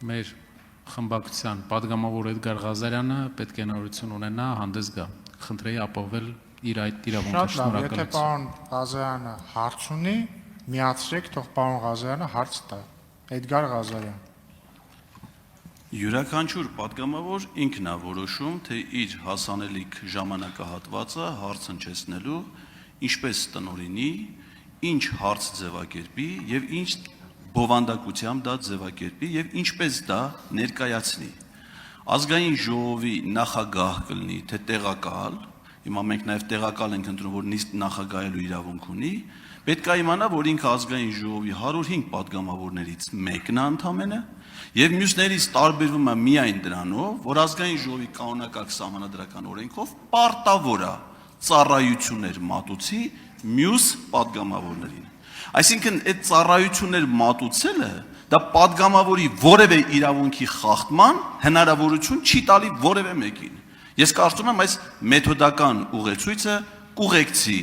մեր խմբակցության падգամավոր Էդգար Ղազարյանը պետք է նորություն ունենա հանդես գա։ Խնդրեի ապահովել իր այդ իրավունքը։ Շատ լավ, եթե պարոն Ղազարյանը հարց ունի, միացրեք, թող պարոն Ղազարյանը հարց տա։ Էդգար Ղազարյան։ Յուրաքանչյուր падգամավոր ինքն է որոշում, թե իր հասանելիք ժամանակահատվածը հարց հնչեցնելու ինչպես տնօրինի, ինչ հարց ձևակերպի եւ ինչ բովանդակությամբ դա ձևակերպի եւ ինչպես դա ներկայացնի։ Ազգային ժողովի նախագահ կլինի, թե տեղակալ, հիմա մենք նաեւ տեղակալ ենք ընտրում, որ նիստ նախագահելու իրավունք ունի, պետք է իմանա, որ ինքը ազգային ժողովի 105 падգամավորներից մեկն է ընդամենը եւ մյուսներից տարբերվում է միայն դրանով, որ ազգային ժողովի կանոնակարգ սահմանադրական օրենքով պարտավոր է ծառայություններ մատուցի մյուս падգամավորներին։ Այսինքն այդ ծառայություններ մատուցելը դա падգամավորի որևէ իրավունքի խախտման հնարավորություն չի տալի որևէ մեկին։ Ես կարծում եմ այս մեթոդական ուղեցույցը կուղեկցի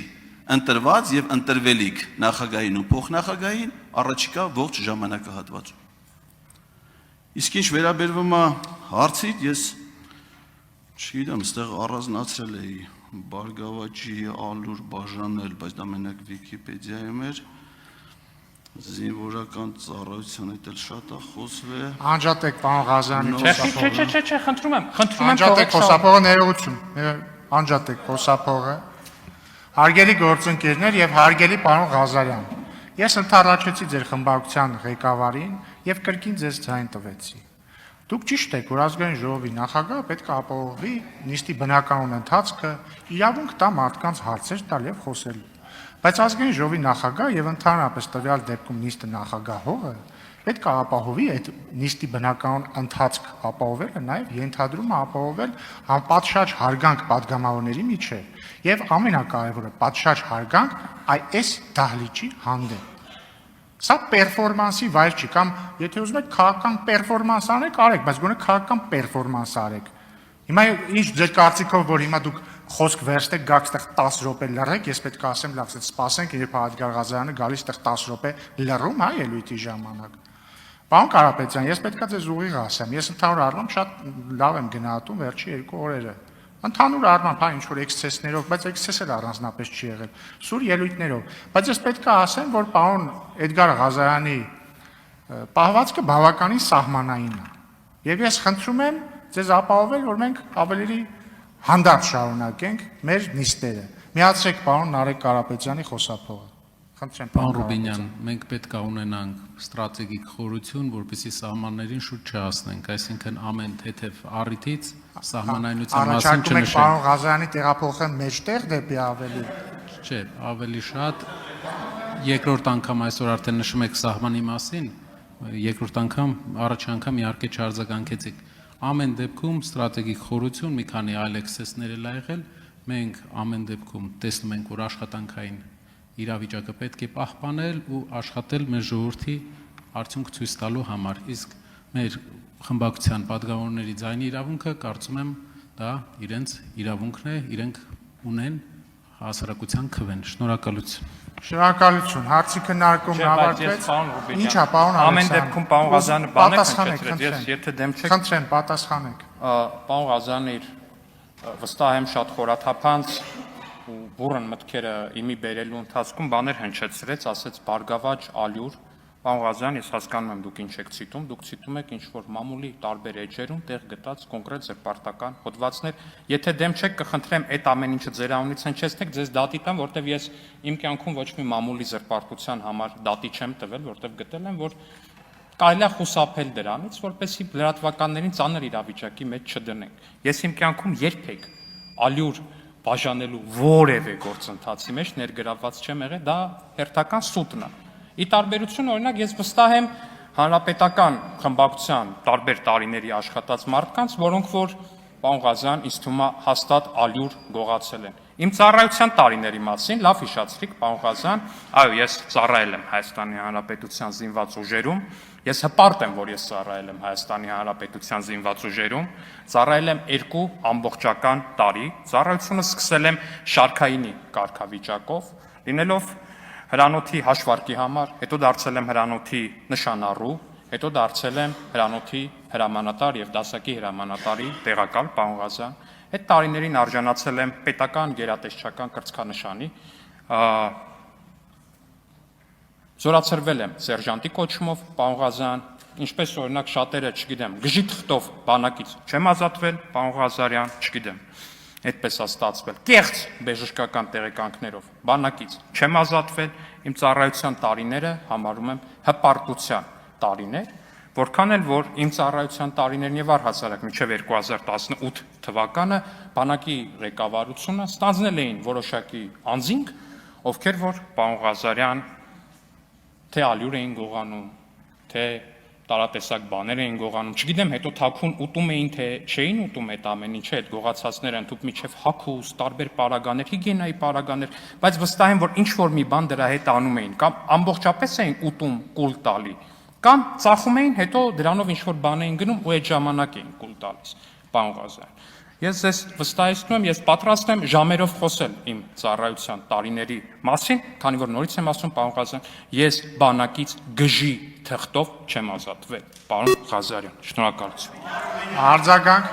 ընտրված եւ ընտրվելիք նախագահին ու փոխնախագահին առաջիկա ողջ ժամանակահատվածում։ Իսկ ինչ վերաբերվում է հարցին, ես չգիտեմ, այստեղ առանձնացրել էի Բարգավաճի ալուր բաժանել, բայց դա մենակ Վիկիպեդիայում էր, զինվորական ծառայության հետ էլ շատ է խոսվել։ Անջատեք պարոն Ղազարյանի խոսափողը։ Չէ, խնդրում եմ Անջատեք խոսափողը, ներողություն։ Անջատեք խոսափողը։ Հարգելի գործընկերներ եւ հարգելի պարոն Ղազարյան, ես ընդառաջեցի ձեր խմբակցության ղեկավարին եւ կրկին ձեզ ձայն տվեցի։ Դուք ճիշտ եք, որ ազգային ժողովի նախագահը պետք է ապահովի նիստի բնականon ընթացքը, իրավունք տա մարդկանց հարցեր տալ եւ խոսելու։ Բայց ազգային ժողովի նախագահը եւ ընդհանրապես տվյալ դեպքում նիստը նախագահողը պետք է ապահովի այդ նիստի բնականon ընթացք ապահովելը նաեւ ենթադրում է ապահովել անպատշաճ հարգանք падգամավորների միջեւ եւ ամենակարևորը պատշաճ հարգանք այս դահլիճի հանդեպ։ Սա պերֆորմանսի վայր չի, կամ եթե ուզում եք քաղաքական պերֆորմանս անեք, արեք, բայց գոնե քաղաքական պերֆորմանս արեք։ Հիմա ինչ ձեր կարծիքով, որ հիմա դուք խոսք վերստեք, գաք ստեղ 10 րոպե լռեք, ես պետք է ասեմ, լավ, սպասենք, երբ Էդգար Ղազարյանը գալիս ստեղ 10 րոպե լռում, հա, ելույթի ժամանակ։ Պարոն Կարապետյան, ես պետք է ձեզ ուղիղ ասեմ, ես ընդհանուր առմամբ շատ լավ եմ գնահատում վերջի 2 օրերը։ Ընդհանուր առմամբ, հա, ինչ որ էքսցեսներով, բայց էքսցես էլ առանձնապես չի եղել, սուր ելույթներով, բայց ես պետք է ասեմ, որ պարոն Էդգար Ղազարյանի պահվածքը բավականին սահմանային է։ Եվ ես խնդրում եմ ձեզ ապահովել, որ մենք ավելի հանդարտ շարունակենք մեր նիստերը։ Միացրեք պարոն Նարեկ Կարապետյանի խոսափողը։ Խնդրեմ պարոն Ռուբինյան, մենք պետք է ունենանք ստրատեգիկ խորություն, որպեսզի սահմաններին շուտ չհասնենք, այսինքն ամեն թեթև առիթից սահմանայնության մասին Առաջարկում եք չնշենք։ պարոն Ղազարյանի տեղափոխել մեջտեղ դեպի ավելի։ Չէ, ավելի շատ երկրորդ անգամ այսօր արդեն նշում եք սահմանի մասին, երկրորդ անգամ, առաջ անգամ իհարկե չարձագանքեցիք։ Ամեն դեպքում ստրատեգիկ խորություն, մի քանի այլ էքսեսներ էլ ա եղել, մենք ամեն դեպքում տեսնում ենք, որ աշխատանքային իրավիճակը պետք է պահպանել ու աշխատել մեր ժողովրդի արդյունք ցույց տալու համար։ Իսկ մեր խմբակցության падգամավորների ձայնի իրավունքը, կարծում եմ, դա իրենց իրավունքն է, իրենք ունեն հասարակության քվեն։ Շնորհակալություն։ Շնորհակալություն, հարցի քննարկումն ավարտվեց։ Ինչ է, պարոն Ալեքսանդր։ Ամեն դեպքում պարոն Ղազարյանը բան է պատասխանեք, ես եթե դեմ չեք։ Խնդրեմ, պատասխանեք։ Պարոն Ղազարյանը իր վստահ եմ շատ խորաթափանց ու բուրըն մտքերը իմի բերելու ընթացքում բաներ հնչեցրեց, ասեց Բարգավաճ, ալյուր։ Պարոն Ղազարյան, ես հասկանում եմ դուք ինչ եք ցիտում, դուք ցիտում եք ինչ որ մամուլի տարբեր էջերում տեղ գտած կոնկրետ ձեր պարտական հոդվածներ։ Եթե դեմ չեք, կխնդրեմ այդ ամեն ինչը ձեր անունից հնչեցնեք, ձեզ դատի տամ, որտեվ ես իմ կյանքում ոչ մի մամուլի զրպարտության համար դատի չեմ տվել, որտեվ գտել եմ, որ կարելի է խուսափել դրանից, որպեսզի լրատվականներին ծանր իրավիճակի մեջ չդնենք։ Ես իմ կյանքում երբեք ալյուր բաժանելու որևէ գործընթացի մեջ ներգրավված չեմ եղել, դա հերթական սուտն է։ Ի տարբերություն օրինակ ես վստահ եմ հանրապետական խմբակցության տարբեր տարիների աշխատած մարդկանց, որոնք որ պարոն Ղազարյան ինձ թվում է հաստատ ալյուր գողացել են։ Իմ ծառայության տարիների մասին լավ հիշացրիք, պարոն Ղազարյան, այո, ես ծառայել եմ Հայաստանի Հանրապետության զինված ուժերում, ես հպարտ եմ, որ ես ծառայել եմ Հայաստանի Հանրապետության զինված ուժերում, ծառայել եմ 2 ամբողջական տարի, ծառայությունը սկսել եմ շարքայինի կարգավիճակով, լինելով հրանոթի հաշվարկի համար, հետո դարձել եմ հրանոթի նշանառու, հետո դարձել եմ հրանոթի հրամանատար եւ դասակի հրամանատարի տեղակալ պարոն Ղազարյան։ Այդ տարիներին արժանացել եմ պետական գերատեսչական կրծքանշանի, զորացրվել եմ սերժանտի կոչումով պարոն Ղազարյան, ինչպես օրինակ շատերը, չգիտեմ, գժի թղթով բանակից չեմ ազատվել, պարոն Ղազարյան, չգիտեմ, այդպես է ստացվել, կեղծ բժշկական տեղեկանքներով բանակից չեմ ազատվել, իմ ծառայության տարիները համարում եմ հպարտության տարիներ, որքան էլ որ իմ ծառայության տարիներն եւ առհասարակ մինչեւ 2018 թվականը բանակի ղեկավարությունը ստանձնել էին որոշակի անձինք, ովքեր որ պարոն Ղազարյան թե ալյուր էին գողանում, թե տարատեսակ բաներ էին գողանում, չգիտեմ, հետո թաքուն ուտում էին, թե չէին ուտում այդ ամեն ինչը, այդ գողացածները ընդհանուր միջև հագուստ, տարբեր պարագաներ, հիգիենայի պարագաներ, բայց վստահ եմ, որ ինչ որ մի բան դրա հետ անում էին, կամ ամբողջապես էին ուտում կուլ տալի, կամ ծախում էին, հետո դրանով ինչ որ բան էին գնում ու այդ ժամանակ էին կուլ տալիս, պարոն Ղազարյան։ Ես ձեզ վստահեցնում եմ, ես պատրաստ եմ ժամերով խոսել իմ ծառայության տարիների մասին, քանի որ նորից եմ ասում, պարոն Ղազարյան, ես բանակից գժի թղթով չեմ ազատվել, պարոն Ղազարյան, շնորհակալություն։ Արձագանք։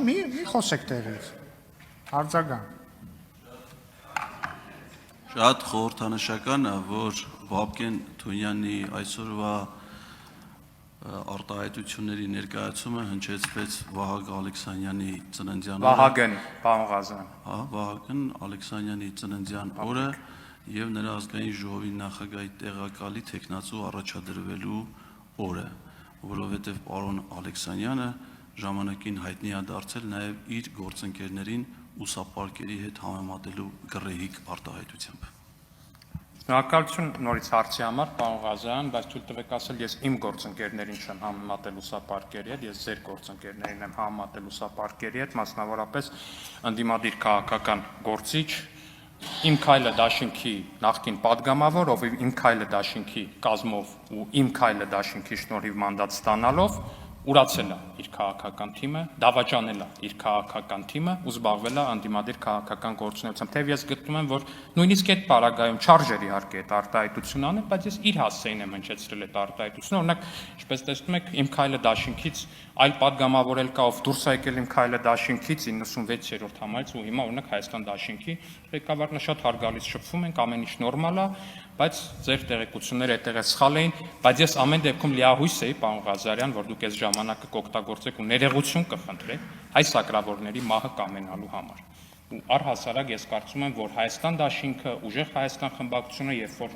Մի խոսեք տեղից։ Արձագանք։ Շատ խորհրդանշական է, որ Վահգեն Թունյանի այսօրվա արտահայտությունների ներկայացումը հնչեցվեց Վահագն Ալեքսանյանի ծննդյան օրը։ Վահագն, պարոն Ղազարյան։ Հա, Վահագն Ալեքսանյանի ծննդյան օրը եւ նրա ազգային ժողովի նախագահի տեղակալի տեխնացու առաջադրվելու օրը, որովհետեւ պարոն Ալեքսանյանը ժամանակին հայտնի է դարձել նաեւ իր գործընկերներին ուսապարկերի հետ համեմատելու գռեհիկ արտահայտությամբ։ Շնորհակալություն նորից հարցի համար, պարոն Ղազարյան, բայց թույլ տվեք ասել, ես իմ գործընկերներին չեմ համեմատել ուսապարկերի հետ, ես ձեր գործընկերներին եմ համեմատել ուսապարկերի հետ, մասնավորապես ընդդիմադիր քաղաքական գործիչ, իմ քայլը դաշինքի նախկին падգամավոր, ով իմ քայլը դաշինքի կազմով ու իմ քայլը դաշինքի շնորհիվ մանդատ ստանալով ուրացել է իր քաղաքական թիմը, դավաճանել է իր քաղաքական թիմը ու զբաղվել է անդիմադիր քաղաքական գործունեությամբ։ Թեև ես գտնում եմ, որ նույնիսկ այդ պարագայում չարժեր իհարկե այդ արտահայտություն անել, բայց ես իր հասցեին եմ հնչեցրել այդ արտահայտությունը։ Օրինակ, ինչպես տեսնում եք, իմ քայլը դաշինքից այլ падգամավոր էլ կա, ով դուրս է եկել իմ քայլը դաշինքից 96-րդ համարից ու հիմա օրինակ Հայաստան դաշինքի ղեկավարն է, շատ հարգալից շփվում ենք, ամեն ինչ նորմալ է, բայց ձեր տեղեկությունները այդտեղ սխալ էին, բայց ես ամեն դեպքում լիահույս էի, պարոն Ղազարյան, որ դուք այս ժամանակը կօգտագործեք ու ներողություն կխնդրեք հայ սակրավորների մահը կամենալու համար։ Ու առհասարակ ես կարծում եմ, որ Հայաստան դաշինքը, ուժեղ Հայաստան խմբակցությունը, երբ որ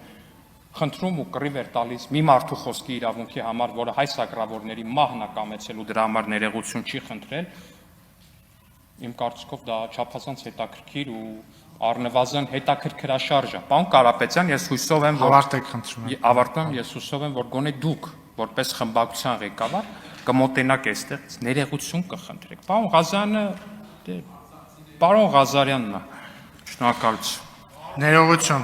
խնդրում ու կռիվ էր տալիս մի մարդու խոսքի իրավունքի համար, որը հայ սակրավորների մահն է կամեցել ու դրա համար ներողություն չի խնդրել, իմ կարծիքով դա չափազանց հետաքրքիր ու առնվազն հետաքրքրաշարժ է։ Պարոն Կարապետյան, ես հույսով եմ, որ Ավարտեք, խնդրում եմ։ ավարտեմ, ես հույսով եմ, որ գոնե դուք, որպես խմբակցության ղեկավար, կմոտենաք այստեղ, ներողություն կխնդրեք։ Պարոն Ղազարյանը, պարոն Ղազարյանն է։ Շնորհակալություն։ Ներողություն։